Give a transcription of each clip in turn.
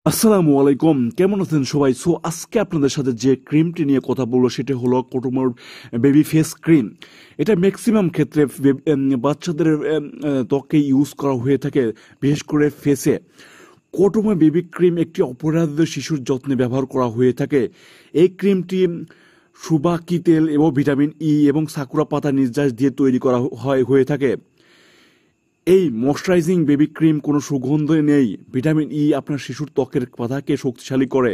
আসসালামু আলাইকুম, কেমন আছেন সবাই? সো আজকে আপনাদের সাথে যে ক্রিমটি নিয়ে কথা বলবো সেটা হলো কোটোমোর বেবি ফেস ক্রিম। এটা ম্যাক্সিমাম ক্ষেত্রে বাচ্চাদের ত্বকে ইউজ করা হয়ে থাকে, বিশেষ করে ফেসে। কোটোমো বেবি ক্রিম একটি অপরাধ শিশুর যত্নে ব্যবহার করা হয়ে থাকে। এই ক্রিমটি সুবাকি তেল এবং ভিটামিন ই এবং সাকুরা পাতা নির্যাস দিয়ে তৈরি করা হয়ে থাকে। এই ময়শ্চারাইজিং বেবি ক্রিম কোনো সুগন্ধ নেই। ভিটামিন ই আপনার শিশুর ত্বকের পাতাকে শক্তিশালী করে।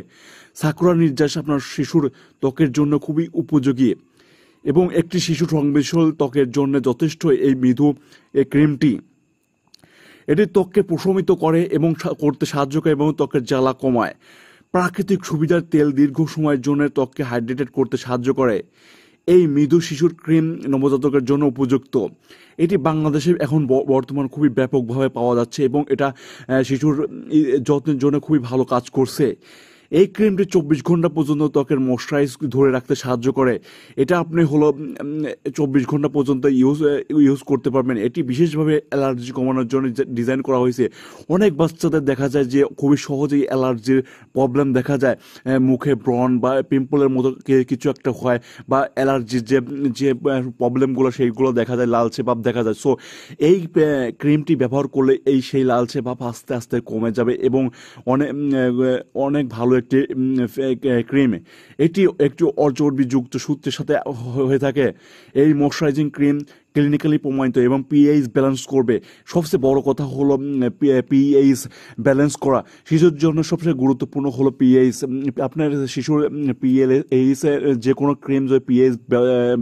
সাকুরা নির্যাস আপনার শিশুর ত্বকের জন্য খুবই উপযোগী এবং একটি শিশু সংবেদনশীল ত্বকের জন্য যথেষ্ট এই মৃদু এই ক্রিমটি। এটি ত্বককে প্রশমিত করে এবং করতে সাহায্য করে এবং ত্বকের জ্বালা কমায়। প্রাকৃতিক সুবিধার তেল দীর্ঘ সময়ের জন্য ত্বককে হাইড্রেটেড করতে সাহায্য করে। এই মৃদু শিশুর ক্রিম নবজাতকের জন্য উপযুক্ত। এটি বাংলাদেশে এখন বর্তমান খুবই ব্যাপকভাবে পাওয়া যাচ্ছে এবং এটা শিশুর যত্নের জন্য খুবই ভালো কাজ করছে। এই ক্রিমটি 24 ঘন্টা পর্যন্ত ত্বকের ময়শ্চারাইজ ধরে রাখতে সাহায্য করে। এটা আপনি হলো 24 ঘন্টা পর্যন্ত ইউজ করতে পারবেন। এটি বিশেষভাবে অ্যালার্জি কমানোর জন্য ডিজাইন করা হয়েছে। অনেক বাচ্চাদের দেখা যায় যে খুবই সহজেই অ্যালার্জির প্রবলেম দেখা যায়, মুখে ব্রণ বা পিম্পলের মতো কিছু একটা হয়, বা অ্যালার্জির যে প্রবলেমগুলো সেইগুলো দেখা যায়, লালচে ভাব দেখা যায়। সো এই ক্রিমটি ব্যবহার করলে সেই লালচে ভাব আস্তে আস্তে কমে যাবে এবং অনেক ভালো একটি ক্রিম। এটি একটি অচর্বিযুক্ত সূত্রের সাথে হয়ে থাকে। এই ময়শ্চারাইজিং ক্রিম ক্লিনিক্যালি প্রমাণিত এবং পিএইচ ব্যালেন্স করবে। সবচেয়ে বড় কথা হলো পিএইচ ব্যালেন্স করা। শিশুর জন্য সবচেয়ে গুরুত্বপূর্ণ হলো পিএইচ। আপনার শিশুর পিএইচ যে কোনো ক্রিম যদি পিএইচ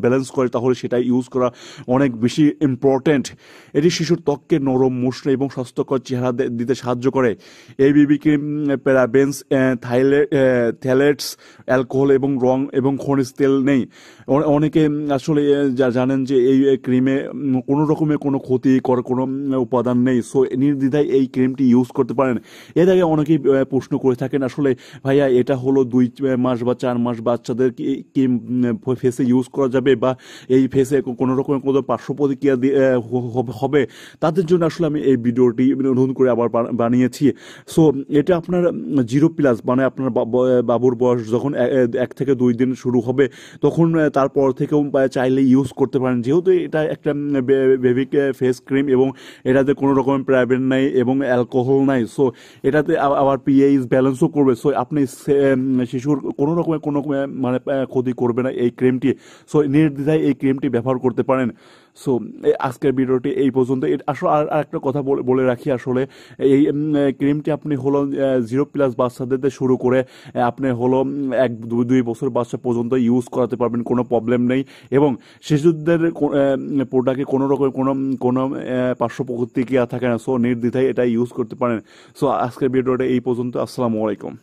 ব্যালেন্স করে তাহলে সেটা ইউজ করা অনেক বেশি ইম্পর্ট্যান্ট। এটি শিশুর ত্বককে নরম, মসৃণ এবং স্বাস্থ্যকর চেহারা দিতে সাহায্য করে। এই বেবি ক্রিম প্যারাবেনস, থ্যালেটস, অ্যালকোহল এবং রং এবং খনিজ তেল নেই। অনেকে আসলে জানেন যে এই ক্রিমে কোনো রকমের কোনো ক্ষতিকর কোনো উপাদান নেই। সো নির্দ্বিধায় এই ক্রিমটি ইউজ করতে পারেন। এর আগে অনেকেই প্রশ্ন করে থাকেন, আসলে ভাইয়া এটা হলো 2 মাস বা 4 মাস বাচ্চাদের কি ফেসে ইউজ করা যাবে, বা এই ফেসে কোনো রকমের কোনো পার্শ্ব প্রতিক্রিয়া হবে? তাদের জন্য আসলে আমি এই ভিডিওটি নতুন করে আবার বানিয়েছি। সো এটা আপনার 0+ মানে আপনার বাবুর বয়স যখন 1 থেকে 2 দিন শুরু হবে তখন তারপর থেকেও চাইলে ইউজ করতে পারেন, যেহেতু এটা একটা বেবি ফেস ক্রিম এবং এটাতে কোনো রকমের প্যারাবেন নাই এবং অ্যালকোহল নাই। সো এটাতে আবার পিএইচ ব্যালেন্সও করবে। সো আপনি শিশুর কোনো রকমের মানে ক্ষতি করবে না এই ক্রিমটি। সো নির্দ্বিধায় এই ক্রিমটি ব্যবহার করতে পারেন। সো আজকের ভিডিওটি এই পর্যন্ত। আসলে আর একটা কথা বলে রাখি, আসলে এই ক্রিমটি আপনি হলো 0+ বাচ্চাদের শুরু করে আপনি হলো 1-2 বছর বাচ্চা পর্যন্ত ইউজ করাতে পারবেন, কোনো প্রবলেম নেই। এবং শিশুদের প্রোডাক্টে কোনো রকম কোনো পার্শ্ব প্রতিক্রিয়া থাকে না। সো নির্দ্বিধায় এটা ইউজ করতে পারেন। সো আজকের ভিডিওটা এই পর্যন্ত। আসসালামু আলাইকুম।